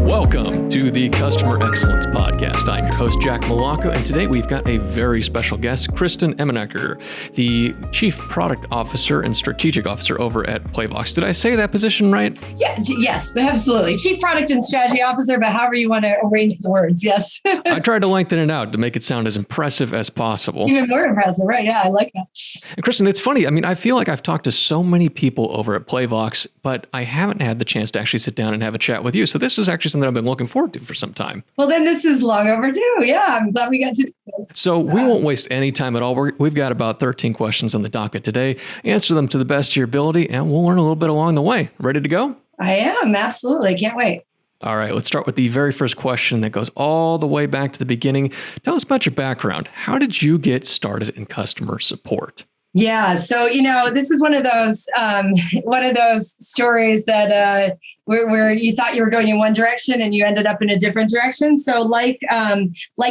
Welcome to the Customer Excellence Podcast. I'm your host, Jack Malacco, and today we've got a very special guest, Kristen Emenecker, the Chief Product Officer and Strategic Officer over at Playvox. Did I say that position right? Yeah, yes, absolutely. Chief Product and Strategy Officer, but however you want to arrange the words, yes. I tried to lengthen it out to make it sound as impressive as possible. Even more impressive, right? Yeah, I like that. And Kristen, it's funny. I mean, I feel like I've talked to so many people over at Playvox, but I haven't had the chance to actually sit down and have a chat with you. So this is actually something I've been looking forward to for some time. Well, then this is long overdue. Yeah, I'm glad we got to do it. So we won't waste any time at all. We've got about 13 questions on the docket today. Answer them to the best of your ability, and we'll learn a little bit along the way. Ready to go? I am, absolutely. Can't wait. All right, let's start with the very first question that goes all the way back to the beginning. Tell us about your background. How did you get started in customer support? Yeah, so this is one of those stories that where you thought you were going in one direction and you ended up in a different direction. So like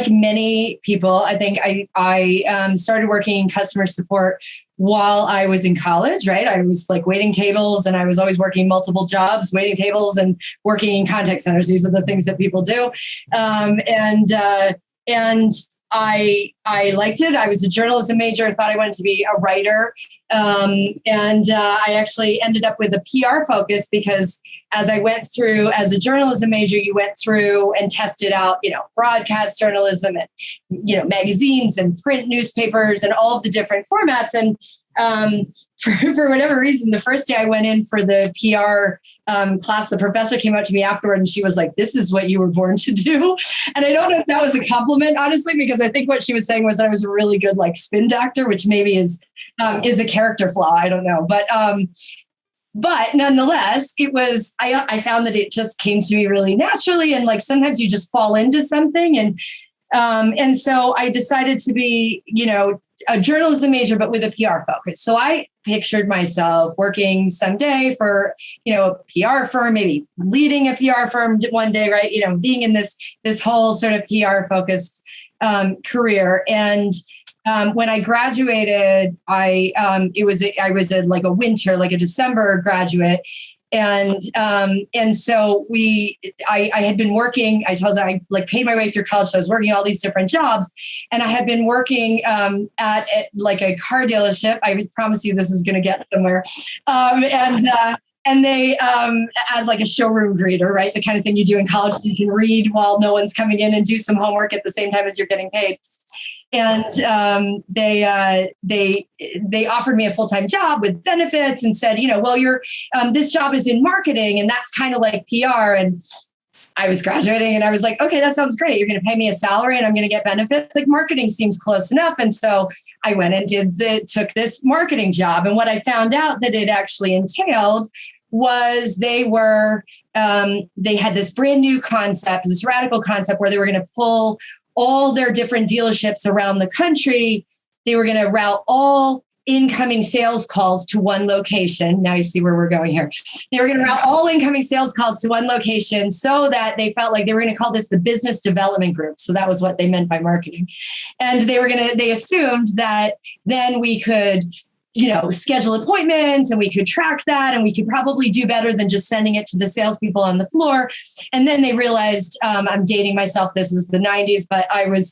many people, I think I started working in customer support while I was in college, right? I was like waiting tables, and I was always working multiple jobs, waiting tables and working in contact centers. These are the things that people do. And I liked it. I was a journalism major, thought I wanted to be a writer. I actually ended up with a PR focus because as I went through as a journalism major, you went through and tested out, broadcast journalism and, magazines and print newspapers and all of the different formats. And for whatever reason, the first day I went in for the PR class, the professor came up to me afterward and she was like, "This is what you were born to do." And I don't know if that was a compliment, honestly, because I think what she was saying was that I was a really good spin doctor, which maybe is a character flaw. I don't know. But nonetheless, it was, I found that it just came to me really naturally. And sometimes you just fall into something. And so I decided to be, a journalism major, but with a PR focus. So I pictured myself working someday for, a PR firm, maybe leading a PR firm one day, right? Being in this whole sort of PR focused career. And when I graduated, I was a winter, like a December graduate. And so I had been working, I told you I paid my way through college. So I was working all these different jobs, and I had been working at a car dealership. I promise you this is going to get somewhere. And they, as a showroom greeter, right? The kind of thing you do in college, you can read while no one's coming in and do some homework at the same time as you're getting paid. And they offered me a full-time job with benefits and said, this job is in marketing, and that's kind of like PR. And I was graduating and I was like, okay, that sounds great. You're going to pay me a salary and I'm going to get benefits. Marketing seems close enough. And so I went and took this marketing job. And what I found out that it actually entailed was they had this brand new concept, this radical concept where they were going to pull all their different dealerships around the country. They were going to route all incoming sales calls to one location. Now you see where we're going here. They were going to route all incoming sales calls to one location so that they felt like they were going to call this the business development group. So that was what they meant by marketing. And they assumed that then we could schedule appointments and we could track that, and we could probably do better than just sending it to the salespeople on the floor. And then they realized, I'm dating myself, this is the 90s, but I was,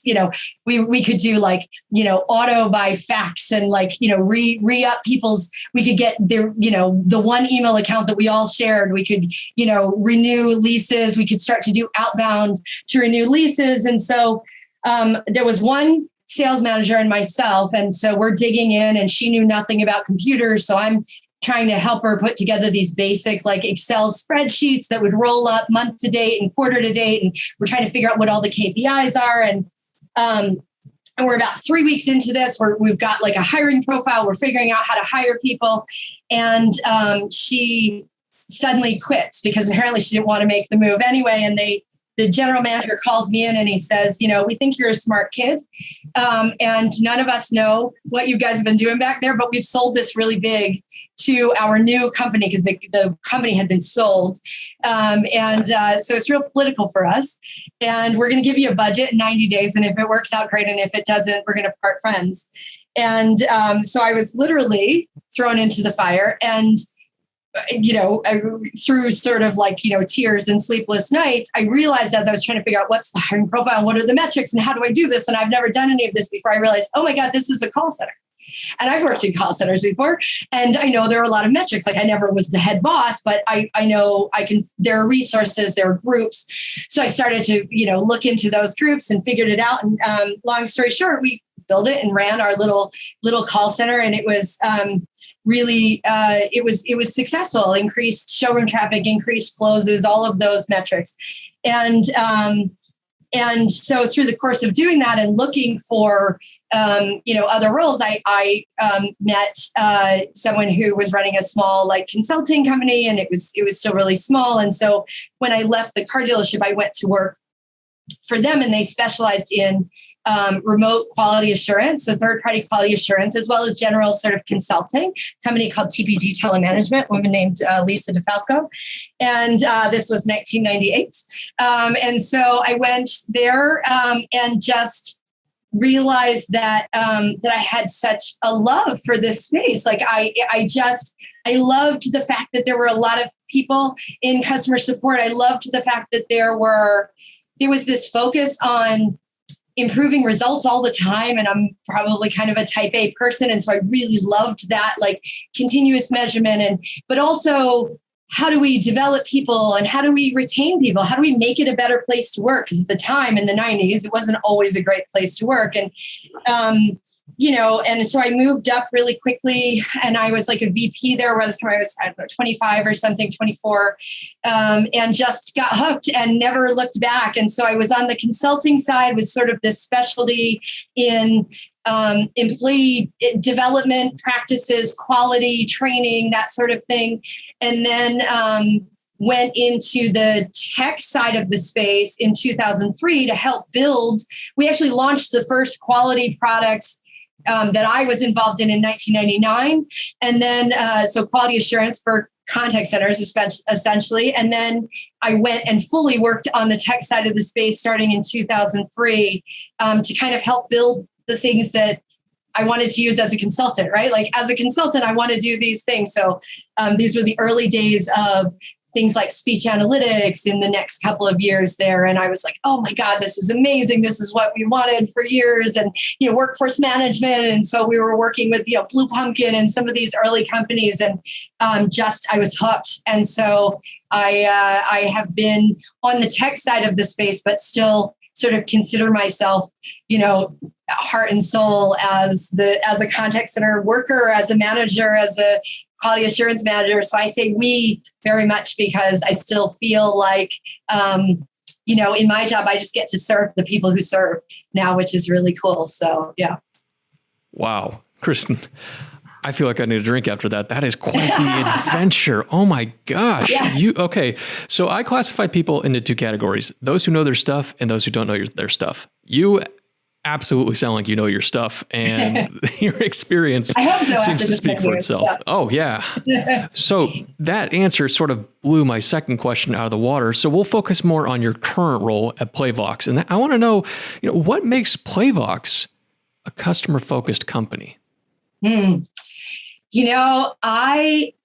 we could do auto by fax and re-up people's, we could get their, the one email account that we all shared. We could, renew leases. We could start to do outbound to renew leases. And so there was one sales manager and myself. And so we're digging in, and she knew nothing about computers. So I'm trying to help her put together these basic Excel spreadsheets that would roll up month to date and quarter to date. And we're trying to figure out what all the KPIs are. And we're about 3 weeks into this, we've got a hiring profile. We're figuring out how to hire people. And she suddenly quits because apparently she didn't want to make the move anyway. And the general manager calls me in and he says, we think you're a smart kid. And none of us know what you guys have been doing back there, but we've sold this really big to our new company because the company had been sold. So it's real political for us. And we're going to give you a budget in 90 days. And if it works out, great. And if it doesn't, we're going to part friends. And so I was literally thrown into the fire. And through sort of tears and sleepless nights, I realized as I was trying to figure out what's the hiring profile and what are the metrics and how do I do this? And I've never done any of this before. I realized, oh my God, this is a call center. And I've worked in call centers before. And I know there are a lot of metrics. I never was the head boss, but I know there are resources, there are groups. So I started to, look into those groups and figured it out. And long story short, we built it and ran our little call center. And it was really, it was successful, increased showroom traffic, increased closes, all of those metrics. And so through the course of doing that and looking for, other roles, I met someone who was running a small consulting company, and it was still really small. And so when I left the car dealership, I went to work for them, and they specialized in remote quality assurance, so third-party quality assurance, as well as general sort of consulting, company called TPG Telemanagement, a woman named Lisa DeFalco. And this was 1998. And so I went there and just realized that that I had such a love for this space. I loved the fact that there were a lot of people in customer support. I loved the fact that there was this focus on improving results all the time. And I'm probably kind of a type A person. And so I really loved that, continuous measurement, but also how do we develop people and how do we retain people? How do we make it a better place to work? Because at the time in the 90s, it wasn't always a great place to work. And, and so I moved up really quickly, and I was like a VP there by the time I was, 25 or something, 24, and just got hooked and never looked back. And so I was on the consulting side with sort of this specialty in employee development practices, quality training, that sort of thing. And then went into the tech side of the space in 2003 to help build. We actually launched the first quality product that I was involved in 1999. And then, so quality assurance for contact centers, essentially. And then I went and fully worked on the tech side of the space starting in 2003 to kind of help build the things that I wanted to use as a consultant, right? As a consultant, I want to do these things. So these were the early days of things like speech analytics in the next couple of years there. And I was like, oh my God, this is amazing. This is what we wanted for years. And, workforce management. And so we were working with, Blue Pumpkin and some of these early companies, and I was hooked. And so I have been on the tech side of the space, but still sort of consider myself, heart and soul as a contact center worker, as a manager, as a quality assurance manager. So I say we very much because I still feel like, in my job, I just get to serve the people who serve now, which is really cool. So, yeah. Wow. Kristen, I feel like I need a drink after that. That is quite the adventure. Oh my gosh. Yeah. Okay. So I classify people into two categories: those who know their stuff and those who don't know their stuff. You absolutely sound like you know your stuff, and your experience seems to speak for itself. Yeah. Oh yeah. So that answer sort of blew my second question out of the water. So we'll focus more on your current role at Playvox. And I want to know, what makes Playvox a customer-focused company? I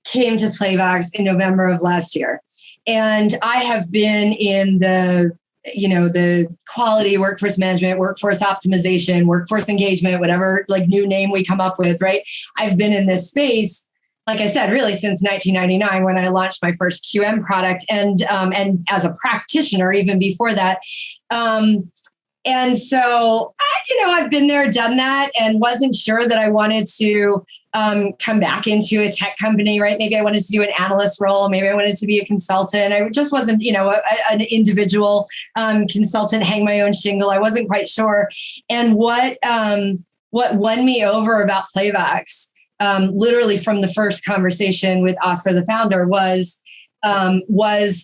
came to Playvox in November of last year, and I have been in the quality, workforce management, workforce optimization, workforce engagement, whatever new name we come up with, right? I've been in this space, like I said, really since 1999 when I launched my first QM product, and as a practitioner even before that. And so, I've been there, done that, and wasn't sure that I wanted to come back into a tech company, right? Maybe I wanted to do an analyst role. Maybe I wanted to be a consultant. I just wasn't, an individual consultant, hang my own shingle. I wasn't quite sure. And what won me over about Playvox, literally from the first conversation with Oscar, the founder, was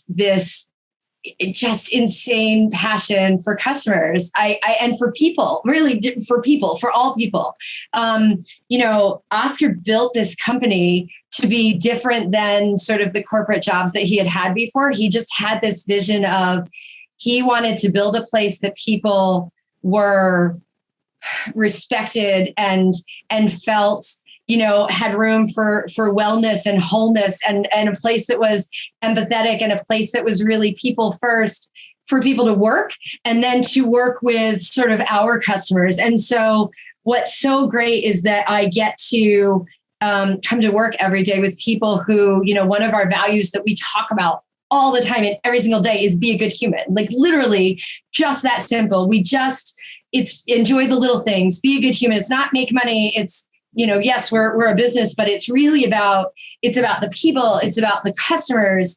this just insane passion for customers. And for people, really for all people. Oscar built this company to be different than sort of the corporate jobs that he had before. He just had this vision of, he wanted to build a place that people were respected and felt, had room for wellness and wholeness, and a place that was empathetic, and a place that was really people first, for people to work, and then to work with sort of our customers. And so what's so great is that I get to come to work every day with people who, one of our values that we talk about all the time and every single day is be a good human. Like literally just that simple. It's enjoy the little things, be a good human. It's not make money. It's, yes, we're a business, but it's really about the people. It's about the customers.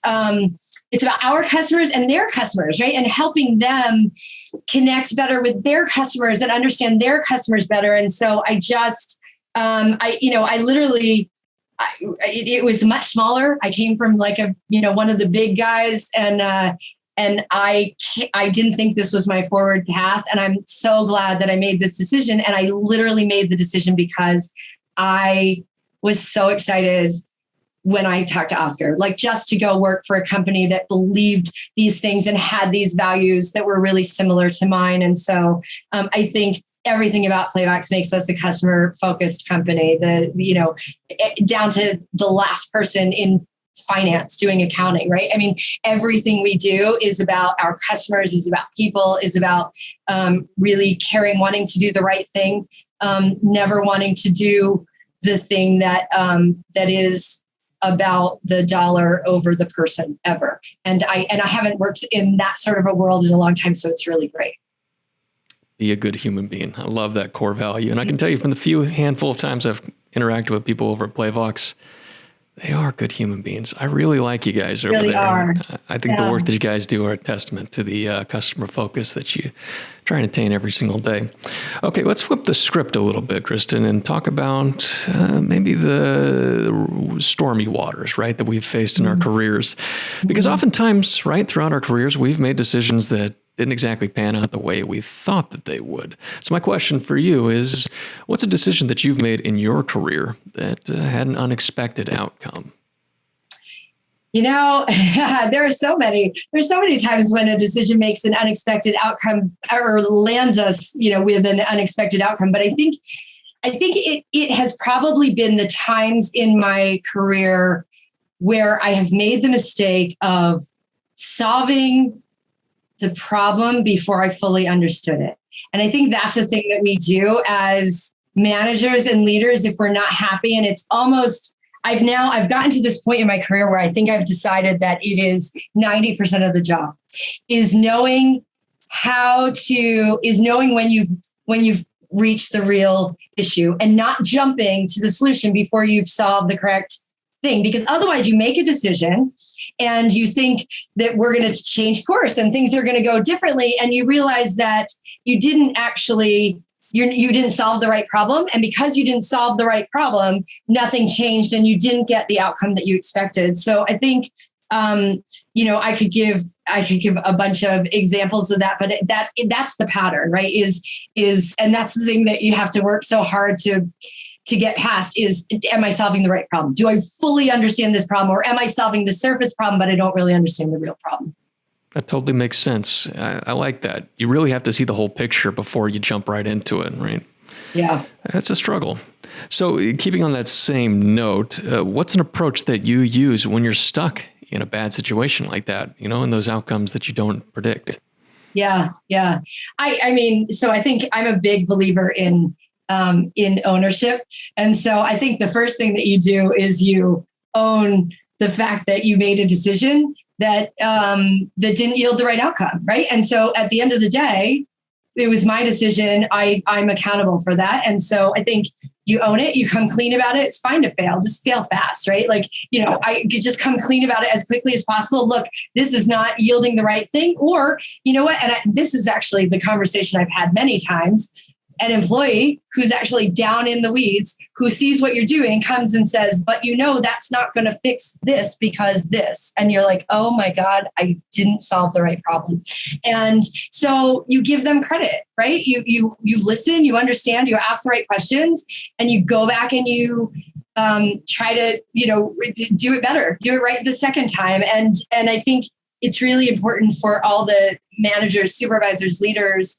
It's about our customers and their customers, right? And helping them connect better with their customers and understand their customers better. And so it was much smaller. I came from like one of the big guys, and I didn't think this was my forward path. And I'm so glad that I made this decision. And I literally made the decision because I was so excited when I talked to Oscar, like just to go work for a company that believed these things and had these values that were really similar to mine. And so I think everything about Playvox makes us a customer-focused company, down to the last person in finance doing accounting, right? I mean, everything we do is about our customers, is about people, is about really caring, wanting to do the right thing, never wanting to do the thing that is about the dollar over the person ever. And I haven't worked in that sort of a world in a long time, so it's really great. Be a good human being. I love that core value. And I can tell you from the handful of times I've interacted with people over at Playvox, they are good human beings. I really like you guys over really there. Are. I think the work that you guys do are a testament to the customer focus that you try and attain every single day. Okay, let's flip the script a little bit, Kristen, and talk about maybe the stormy waters, right, that we've faced in our careers. Because oftentimes, right, throughout our careers, we've made decisions that didn't exactly pan out the way we thought that they would. So my question for you is, what's a decision that you've made in your career that had an unexpected outcome? There are so many times when a decision makes an unexpected outcome or lands us, with an unexpected outcome. But I think it has probably been the times in my career where I have made the mistake of solving the problem before I fully understood it. And I think that's a thing that we do as managers and leaders if we're not happy. And it's almost, I've gotten to this point in my career where I think I've decided that it is 90% of the job is knowing when you've reached the real issue and not jumping to the solution before you've solved the correct thing. Because otherwise you make a decision and you think that we're going to change course and things are going to go differently. And you realize that you didn't solve the right problem. And because you didn't solve the right problem, nothing changed and you didn't get the outcome that you expected. So I think, I could give a bunch of examples of that, but that's the pattern, right? And that's the thing that you have to work so hard to get past is, am I solving the right problem? Do I fully understand this problem, or am I solving the surface problem, but I don't really understand the real problem? That totally makes sense. I like that. You really have to see the whole picture before you jump right into it, right? Yeah. That's a struggle. So keeping on that same note, what's an approach that you use when you're stuck in a bad situation like that, and those outcomes that you don't predict? Yeah. I mean, so I think I'm a big believer in ownership. And so I think the first thing that you do is you own the fact that you made a decision that didn't yield the right outcome, right? And so at the end of the day, it was my decision. I'm accountable for that. And so I think you own it, you come clean about it. It's fine to fail, just fail fast, right? Like, I could just come clean about it as quickly as possible. Look, this is not yielding the right thing. Or, you know what? And this is actually the conversation I've had many times. an employee who's actually down in the weeds, who sees what you're doing, comes and says, but that's not going to fix this because this. And you're like, oh my God, I didn't solve the right problem. And so you give them credit, right? You listen, you understand, you ask the right questions, and you go back and you try to, do it better, do it right the second time. And I think it's really important for all the managers, supervisors, leaders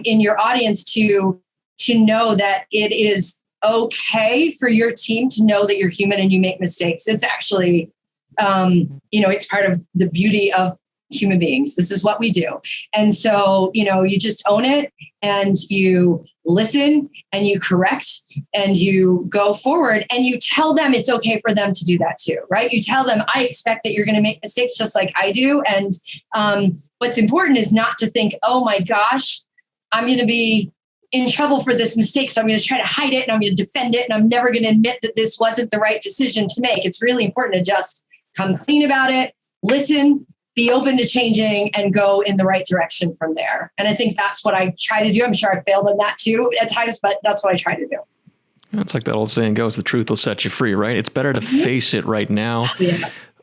in your audience to know that it is okay for your team to know that you're human and you make mistakes. It's actually, it's part of the beauty of human beings. This is what we do. And so, you just own it and you listen and you correct and you go forward and you tell them it's okay for them to do that too, right? You tell them, I expect that you're going to make mistakes just like I do. And what's important is not to think, oh my gosh, I'm going to be in trouble for this mistake. So I'm going to try to hide it and I'm going to defend it. And I'm never going to admit that this wasn't the right decision to make. It's really important to just come clean about it, listen, be open to changing, and go in the right direction from there. And I think that's what I try to do. I'm sure I failed in that too at times, but that's what I try to do. It's like that old saying goes, the truth will set you free, right? It's better to face it right now,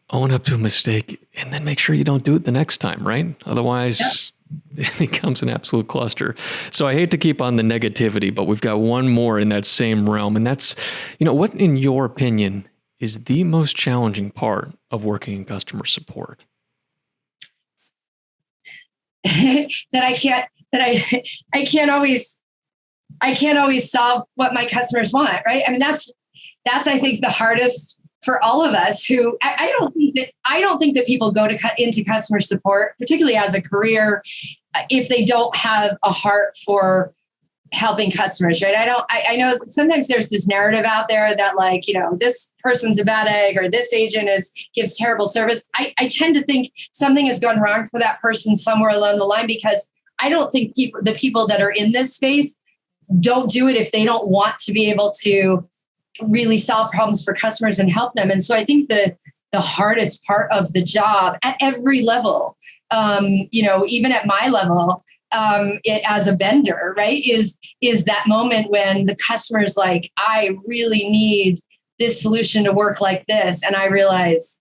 own up to a mistake, and then make sure you don't do it the next time, right? Otherwise, it becomes an absolute cluster. So I hate to keep on the negativity, but we've got one more in that same realm. And that's, what in your opinion is the most challenging part of working in customer support? I can't always solve what my customers want, right? I mean, that's I think the hardest for all of us who I don't think that people go into customer support, particularly as a career, if they don't have a heart for helping customers, right? I know sometimes there's this narrative out there that this person's a bad egg or this agent gives terrible service. I tend to think something has gone wrong for that person somewhere along the line, because I don't think the people that are in this space don't do it if they don't want to be able to really solve problems for customers and help them. And so I think the hardest part of the job at every level, even at my level, as a vendor, right, is that moment when the customer's like, I really need this solution to work like this. And I realize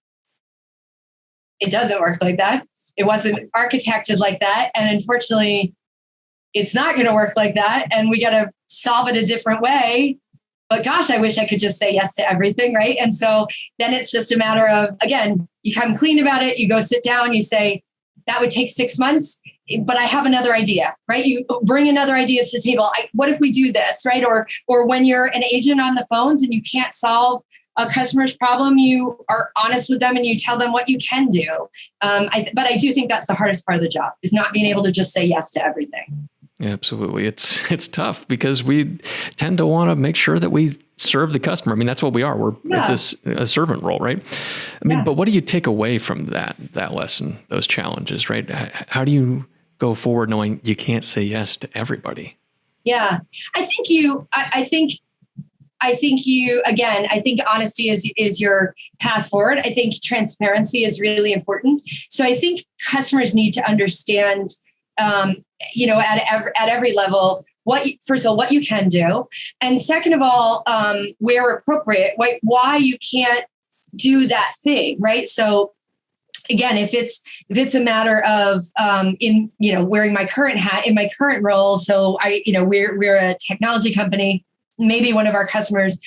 it doesn't work like that. It wasn't architected like that. And unfortunately, it's not going to work like that. And we got to solve it a different way. But gosh, I wish I could just say yes to everything, right? And so then it's just a matter of, again, you come clean about it, you go sit down, you say, that would take 6 months, but I have another idea, right? You bring another idea to the table. What if we do this, right? Or when you're an agent on the phones and you can't solve a customer's problem, you are honest with them and you tell them what you can do. But I do think that's the hardest part of the job, is not being able to just say yes to everything. Yeah, absolutely. It's tough because we tend to want to make sure that we serve the customer. I mean, that's what we are. It's a servant role, right? I mean, but what do you take away from that lesson, those challenges, right? How do you go forward knowing you can't say yes to everybody? Yeah, I think honesty is your path forward. I think transparency is really important. So I think customers need to understand, at every level, first of all, what you can do. And second of all, where appropriate, why you can't do that thing, right? So again, if it's a matter of, wearing my current hat in my current role. So we're a technology company. Maybe one of our customers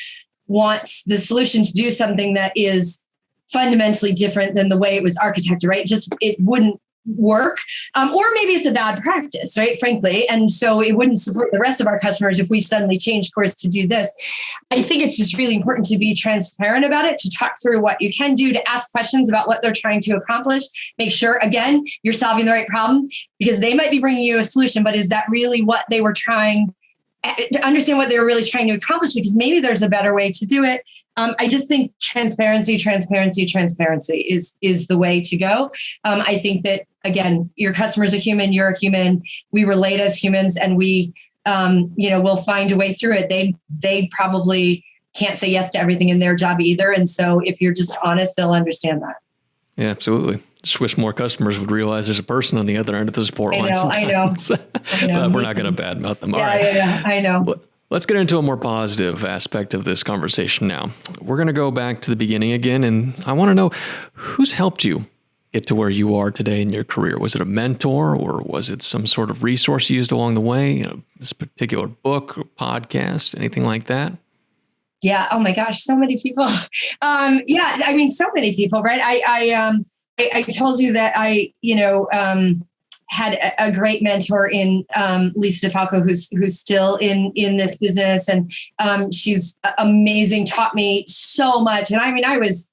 wants the solution to do something that is fundamentally different than the way it was architected, right? It wouldn't work. Or maybe it's a bad practice, right? Frankly. And so it wouldn't support the rest of our customers if we suddenly change course to do this. I think it's just really important to be transparent about it, to talk through what you can do, to ask questions about what they're trying to accomplish. Make sure, again, you're solving the right problem, because they might be bringing you a solution, but is that really what they were trying to understand, what they were really trying to accomplish? Because maybe there's a better way to do it. I just think transparency is the way to go. I think that, again, your customer's a human, you're a human, we relate as humans, and we, we'll find a way through it. They probably can't say yes to everything in their job either. And so if you're just honest, they'll understand that. Yeah, absolutely. Just wish more customers would realize there's a person on the other end of the support line I know. But we're not going to badmouth them. All right. Yeah, I know. Well, let's get into a more positive aspect of this conversation now. We're going to go back to the beginning again, and I want to know who's helped you get to where you are today in your career. Was it a mentor, or was it some sort of resource used along the way? You know, this particular book or podcast, anything like that? Yeah. Oh my gosh. So many people. Yeah. I mean, so many people, right? I told you that I, had a great mentor in Lisa DeFalco, who's still in this business, and she's amazing. Taught me so much, and I mean, I was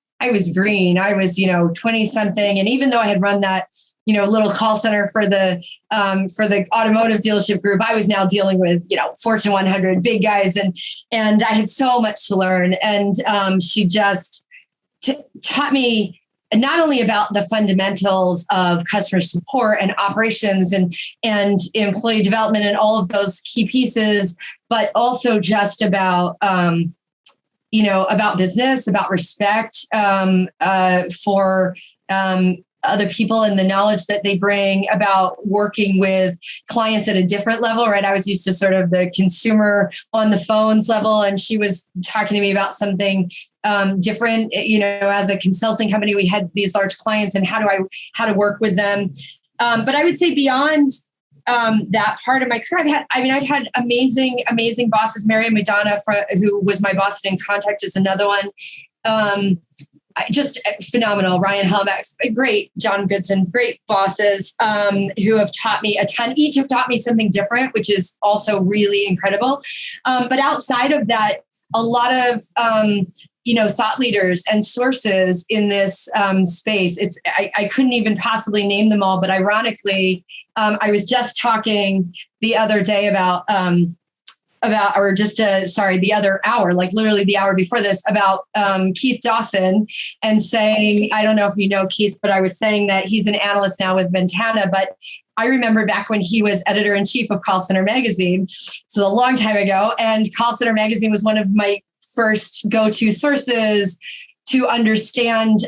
green. I was 20 something, and even though I had run that little call center for the automotive dealership group, I was now dealing with Fortune 100 big guys, and I had so much to learn, and she just taught me not only about the fundamentals of customer support and operations and employee development and all of those key pieces, but also just about about business, about respect for other people and the knowledge that they bring, about working with clients at a different level, right? I was used to sort of the consumer on the phones level, and she was talking to me about something different. As a consulting company, we had these large clients, and how to work with them. But I would say beyond that part of my career, I've had amazing bosses. Mary Madonna, who was my boss in Contact, is another one. Just phenomenal. Ryan Helleback, great. John Goodson, great bosses who have taught me a ton. Each have taught me something different, which is also really incredible. But outside of that, a lot of thought leaders and sources in this space. I couldn't even possibly name them all, but ironically, I was just talking the other day the other hour, like literally the hour before this, about Keith Dawson, and saying, I don't know if you know Keith, but I was saying that he's an analyst now with Ventana, but I remember back when he was editor-in-chief of Call Center Magazine, so a long time ago, and Call Center Magazine was one of my first go-to sources to understand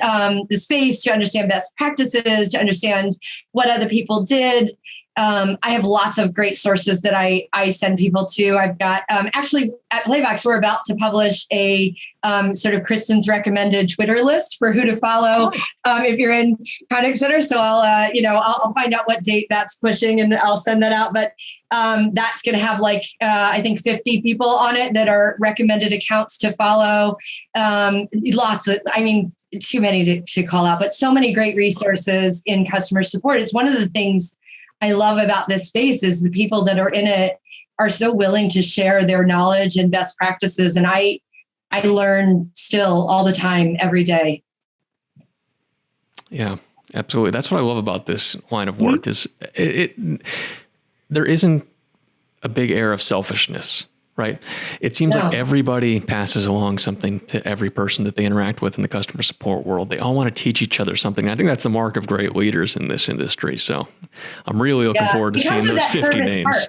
the space, to understand best practices, to understand what other people did. I have lots of great sources that I send people to. I've got actually at Playvox, we're about to publish a sort of Kristen's recommended Twitter list for who to follow if you're in contact center. So I'll find out what date that's pushing, and I'll send that out. But that's going to have I think 50 people on it that are recommended accounts to follow. Too many to call out, but so many great resources in customer support. It's one of the things I love about this space is the people that are in it are so willing to share their knowledge and best practices. And I learn still all the time, every day. Yeah, absolutely. That's what I love about this line of work is there isn't a big air of selfishness, right? It seems like everybody passes along something to every person that they interact with in the customer support world. They all want to teach each other something. I think that's the mark of great leaders in this industry. So I'm really looking forward to seeing those 50 names. Heart.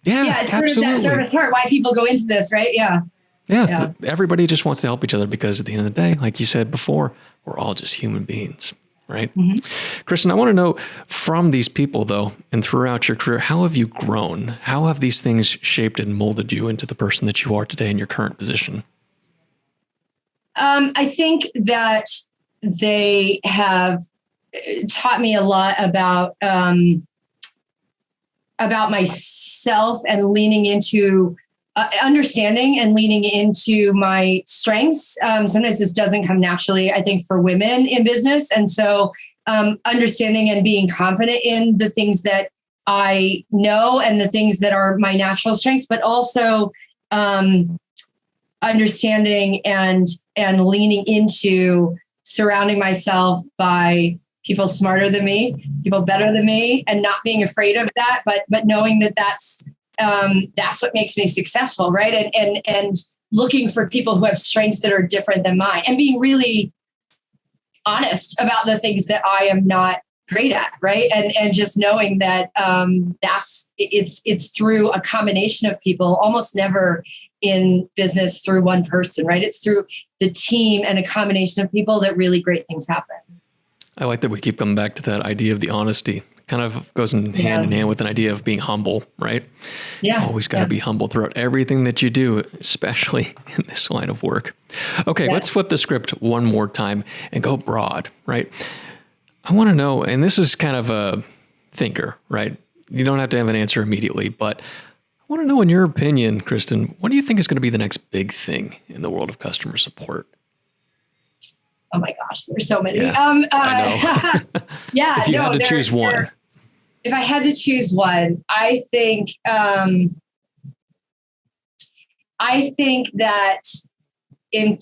Yeah, it's absolutely. Sort of that service heart, why people go into this, right? Yeah. Everybody just wants to help each other because at the end of the day, like you said before, we're all just human beings. Right? Mm-hmm. Kristen, I want to know from these people, though, and throughout your career, how have you grown? How have these things shaped and molded you into the person that you are today in your current position? I think that they have taught me a lot about myself and leaning into understanding and leaning into my strengths. Sometimes this doesn't come naturally, I think, for women in business. And so understanding and being confident in the things that I know and the things that are my natural strengths, but also understanding and leaning into surrounding myself by people smarter than me, people better than me, and not being afraid of that, but knowing that that's what makes me successful, right? And looking for people who have strengths that are different than mine, and being really honest about the things that I am not great at, right? And just knowing that it's through a combination of people, almost never in business through one person, right? It's through the team and a combination of people that really great things happen. I like that we keep coming back to that idea of the honesty. Kind of goes hand in hand with an idea of being humble, right? Yeah. Always got to be humble throughout everything that you do, especially in this line of work. Okay, let's flip the script one more time and go broad, right? I want to know, and this is kind of a thinker, right? You don't have to have an answer immediately, but I want to know, in your opinion, Kristen, what do you think is going to be the next big thing in the world of customer support? Oh my gosh, there's so many. Yeah, I know. Yeah. If you had to choose one. If I had to choose one, I think that in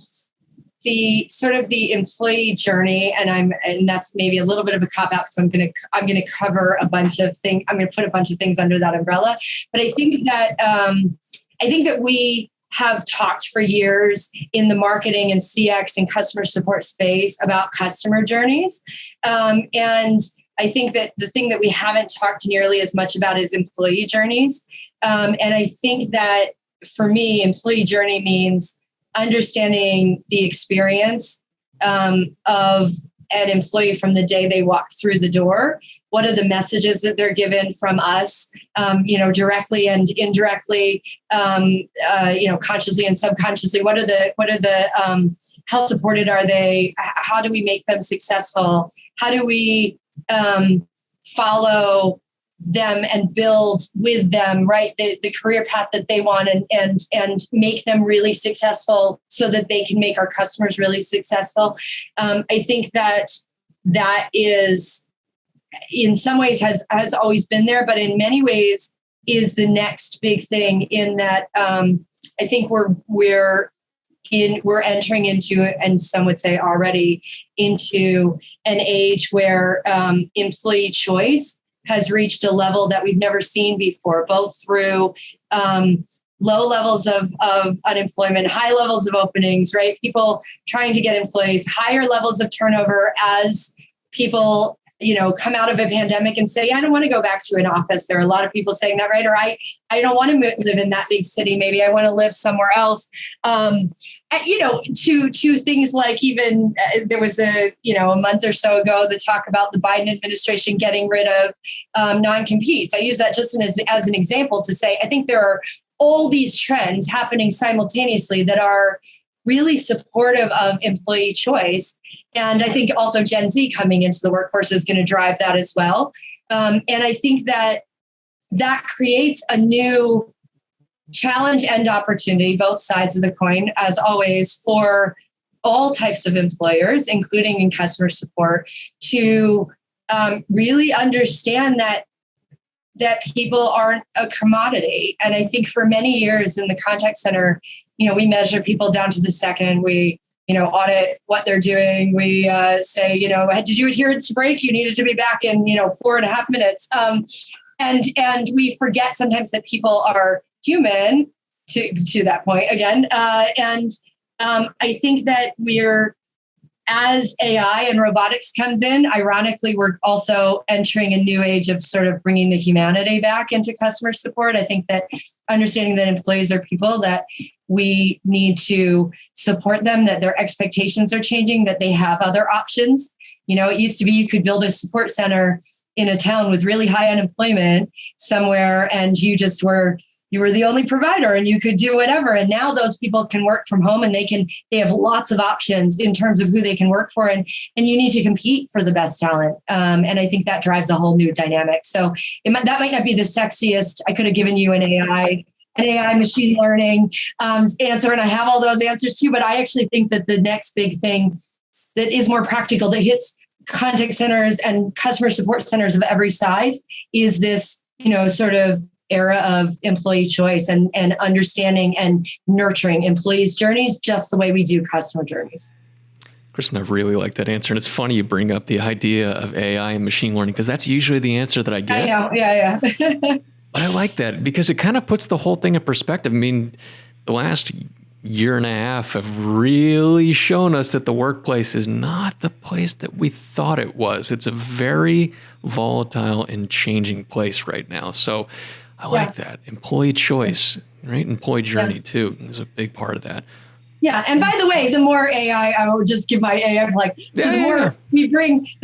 the sort of the employee journey, and that's maybe a little bit of a cop out because I'm gonna cover a bunch of things. I'm gonna put a bunch of things under that umbrella. But I think that we have talked for years in the marketing and CX and customer support space about customer journeys. And I think that the thing that we haven't talked nearly as much about is employee journeys. And I think that for me, employee journey means understanding the experience of an employee from the day they walk through the door. What are the messages that they're given from us, directly and indirectly, consciously and subconsciously? What are the how supported are they? How do we make them successful? How do we follow them and build with them, right, the career path that they want and make them really successful so that they can make our customers really successful. I think that is in some ways has always been there, but in many ways is the next big thing in that I think we're entering into, and some would say already into, an age where employee choice has reached a level that we've never seen before, both through low levels of unemployment, high levels of openings, right? People trying to get employees, higher levels of turnover as people, come out of a pandemic and say, I don't want to go back to an office. There are a lot of people saying that, right? Or I don't want to live in that big city. Maybe I want to live somewhere else. To things like even there was a month or so ago, the talk about the Biden administration getting rid of non-competes. I use that just as an example to say, I think there are all these trends happening simultaneously that are really supportive of employee choice. And I think also Gen Z coming into the workforce is going to drive that as well. And I think that creates a new challenge and opportunity, both sides of the coin, as always, for all types of employers, including in customer support, to really understand that people aren't a commodity. And I think for many years in the contact center, we measure people down to the second. We audit what they're doing. We say, did you adhere to break? You needed to be back in 4.5 minutes. And we forget sometimes that people are human to that point again. I think that as AI and robotics comes in, ironically, we're also entering a new age of sort of bringing the humanity back into customer support. I think that understanding that employees are people, that we need to support them, that their expectations are changing, that they have other options. It used to be you could build a support center in a town with really high unemployment somewhere, and you were the only provider and you could do whatever. And now those people can work from home and they have lots of options in terms of who they can work for. And you need to compete for the best talent. And I think that drives a whole new dynamic. So that might not be the sexiest. I could have given you an AI machine learning answer, and I have all those answers too. But I actually think that the next big thing that is more practical, that hits contact centers and customer support centers of every size, is this, sort of era of employee choice and understanding and nurturing employees' journeys just the way we do customer journeys. Kristen, I really like that answer. And it's funny you bring up the idea of AI and machine learning, because that's usually the answer that I get. I know. Yeah. But I like that because it kind of puts the whole thing in perspective. I mean, the last year and a half have really shown us that the workplace is not the place that we thought it was. It's a very volatile and changing place right now. So I like that. Employee choice, right? Employee journey too is a big part of that. Yeah. And by the way, the more AI, I will just give my AI plug. So the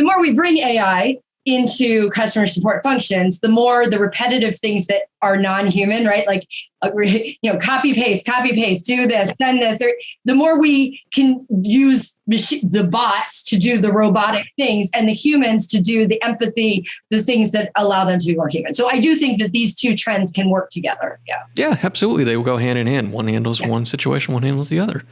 more we bring AI into customer support functions, the more the repetitive things that are non-human, right? Like, copy paste, do this, send this. The more we can use the bots to do the robotic things and the humans to do the empathy, the things that allow them to be more human. So I do think that these two trends can work together. Yeah. Yeah, absolutely. They will go hand in hand. One handles one situation, one handles the other.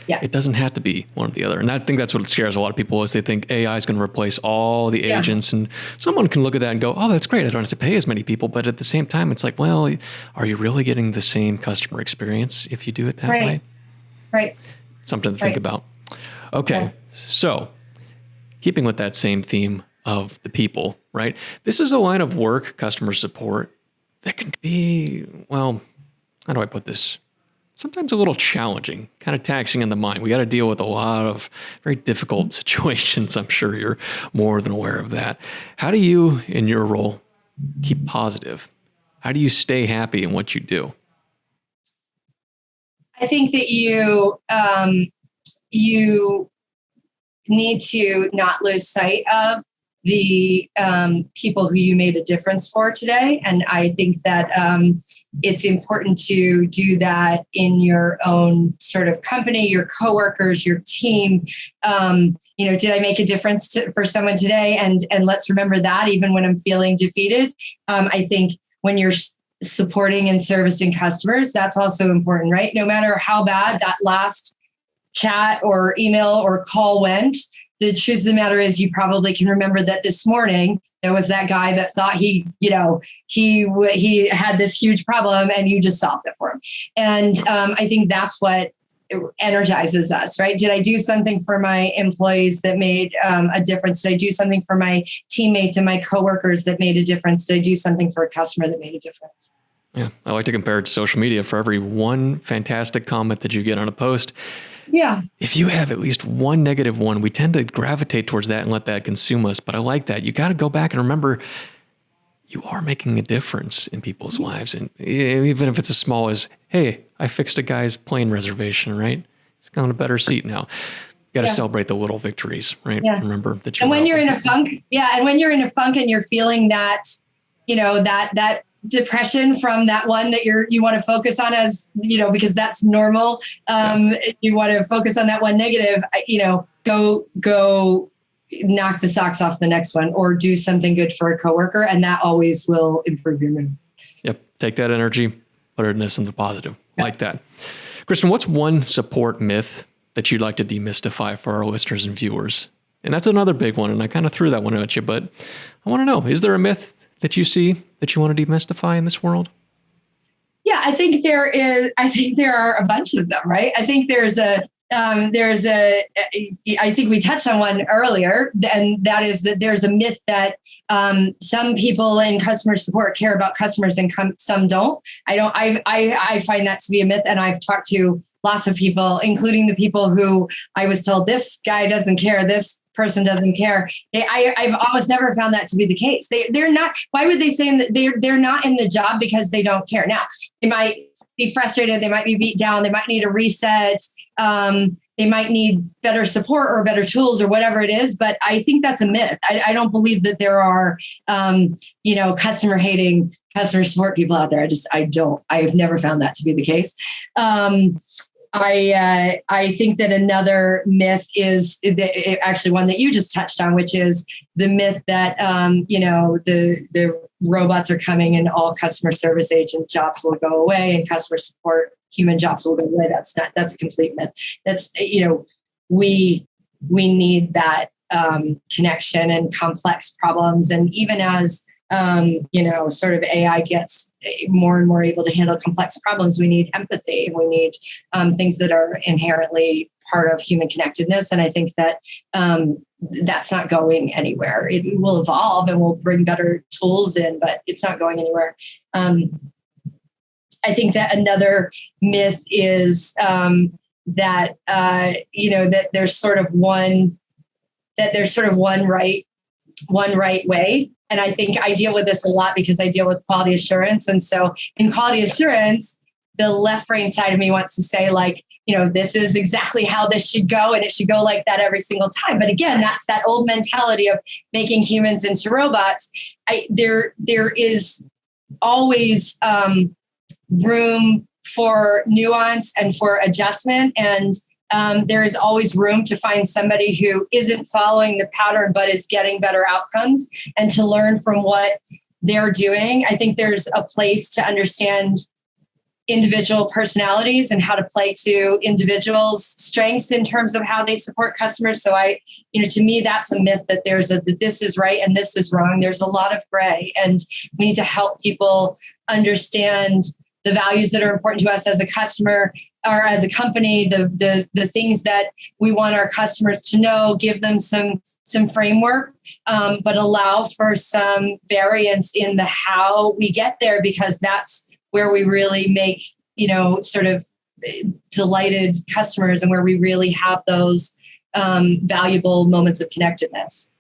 Yeah. It doesn't have to be one or the other. And I think that's what scares a lot of people is they think AI is going to replace all the agents. And someone can look at that and go, oh, that's great. I don't have to pay as many people. But at the same time, it's like, well, are you really getting the same customer experience if you do it that way? Right. Something to think about. Okay. Yeah. So keeping with that same theme of the people, right? This is a line of work, customer support, that can be, well, how do I put this? Sometimes a little challenging, kind of taxing in the mind. We got to deal with a lot of very difficult situations. I'm sure you're more than aware of that. How do you, in your role, keep positive? How do you stay happy in what you do? I think that you need to not lose sight of the people who you made a difference for today. And I think that it's important to do that in your own sort of company, your coworkers, your team. Did I make a difference for someone today? And let's remember that even when I'm feeling defeated. I think when you're supporting and servicing customers, that's also important, right? No matter how bad that last chat or email or call went, the truth of the matter is you probably can remember that this morning there was that guy that thought he had this huge problem and you just solved it for him. And I think that's what energizes us, right? Did I do something for my employees that made a difference? Did I do something for my teammates and my coworkers that made a difference? Did I do something for a customer that made a difference? Yeah, I like to compare it to social media. For every one fantastic comment that you get on a post, if you have at least one negative one, we tend to gravitate towards that and let that consume us. But I like that. You got to go back and remember you are making a difference in people's lives. And even if it's as small as, hey, I fixed a guy's plane reservation, right? He's got a better seat now. You got to celebrate the little victories, right? Yeah. Remember that. And when you're in a funk, and when you're in a funk and you're feeling that, that depression from that one that you want to focus on as, because that's normal. You want to focus on that one negative, go knock the socks off the next one or do something good for a coworker. And that always will improve your mood. Yep. Take that energy, put it in the positive. Like that. Kristen, what's one support myth that you'd like to demystify for our listeners and viewers? And that's another big one. And I kind of threw that one at you, but I want to know, is there a myth that you see that you want to demystify in this world? Yeah, I think there are a bunch of them, right? I think I think we touched on one earlier, and that is that there's a myth that some people in customer support care about customers and some don't. I find that to be a myth, and I've talked to lots of people, including the people who I was told this guy doesn't care, this person doesn't care. I've almost never found that to be the case. They're not. Why would they say that they're not in the job because they don't care? Now, they might be frustrated. They might be beat down. They might need a reset. They might need better support or better tools or whatever it is. But I think that's a myth. I don't believe that there are, customer hating customer support people out there. I've never found that to be the case. I think that another myth is actually one that you just touched on, which is the myth that, the robots are coming and all customer service agent jobs will go away and customer support human jobs will go away. That's a complete myth. That's, we need that connection and complex problems. And even as, sort of AI gets more and more able to handle complex problems, we need empathy. We need things that are inherently part of human connectedness. And I think that that's not going anywhere. It will evolve and we'll bring better tools in, but it's not going anywhere. I think that another myth is that there's sort of one right way. And I think I deal with this a lot because I deal with quality assurance. And so in quality assurance, the left brain side of me wants to say, like, this is exactly how this should go, and it should go like that every single time. But again, that's that old mentality of making humans into robots. There is always room for nuance and for adjustment. And there is always room to find somebody who isn't following the pattern, but is getting better outcomes, and to learn from what they're doing. I think there's a place to understand individual personalities and how to play to individuals' strengths in terms of how they support customers. So to me, that's a myth that that this is right and this is wrong. There's a lot of gray, and we need to help people understand the values that are important to us as a customer or as a company, the things that we want our customers to know, give them some framework, but allow for some variance in the how we get there, because that's where we really make, sort of delighted customers, and where we really have those valuable moments of connectedness.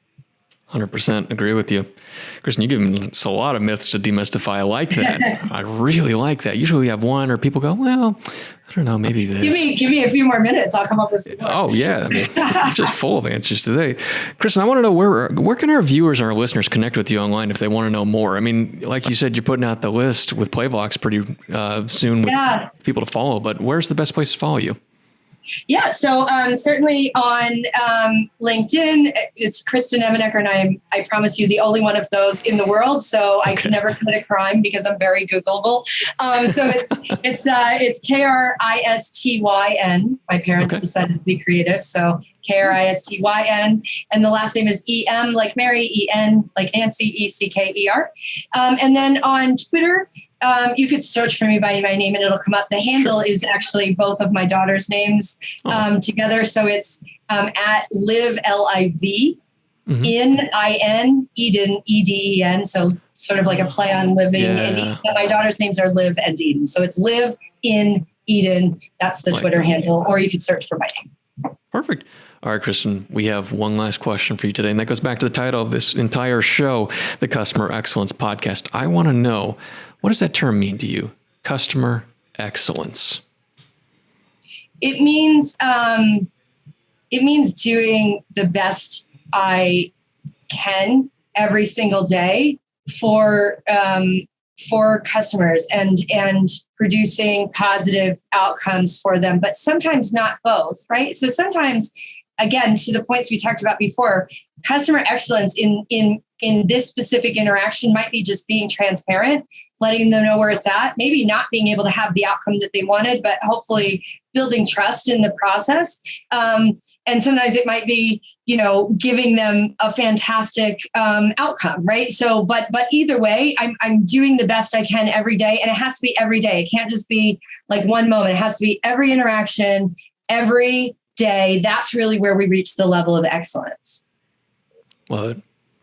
100% agree with you. Kristen, you give us a lot of myths to demystify. I like that. I really like that. Usually we have one, or people go, well, I don't know, maybe this. Give me a few more minutes. I'll come up with some more. Oh, yeah. You're just full of answers today. Kristen, I want to know where can our viewers and our listeners connect with you online if they want to know more? I mean, like you said, you're putting out the list with Playvox pretty soon with people to follow, but where's the best place to follow you? Yeah, so certainly on LinkedIn, it's Kristen Emenecker, and I promise you the only one of those in the world. So I can never commit a crime because I'm very Googleable. So it's Kristyn. My parents decided to be creative, so Kristyn, and the last name is EM like Mary, EN like Nancy, ECKER. And then on Twitter, you could search for me by my name and it'll come up. The handle is actually both of my daughter's names together. So it's at live, LIV, in IN, Eden, EDEN. So sort of like a play on living. And my daughter's names are Liv and Eden. So it's live in Eden. That's the Twitter handle, or you could search for my name. Perfect. All right, Kristen, we have one last question for you today, and that goes back to the title of this entire show, the Customer Excellence Podcast. I want to know, what does that term mean to you? Customer excellence. It means doing the best I can every single day for customers and producing positive outcomes for them, but sometimes not both, right? So sometimes, again, to the points we talked about before, customer excellence in this specific interaction might be just being transparent, letting them know where it's at, maybe not being able to have the outcome that they wanted, but hopefully building trust in the process. And sometimes it might be, giving them a fantastic outcome, right? So, but either way, I'm doing the best I can every day, and it has to be every day. It can't just be like one moment. It has to be every interaction, every day. That's really where we reach the level of excellence. Love it.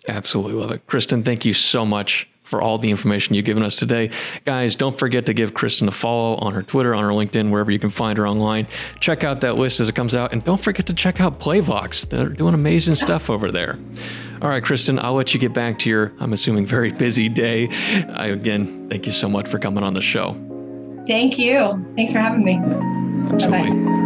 Absolutely love it. Kristen, thank you so much for all the information you've given us today. Guys, don't forget to give Kristen a follow on her Twitter, on her LinkedIn, wherever you can find her online. Check out that list as it comes out. And don't forget to check out Playvox. They're doing amazing stuff over there. All right, Kristen, I'll let you get back to your, I'm assuming, very busy day. Again, thank you so much for coming on the show. Thank you. Thanks for having me. Absolutely. Bye-bye.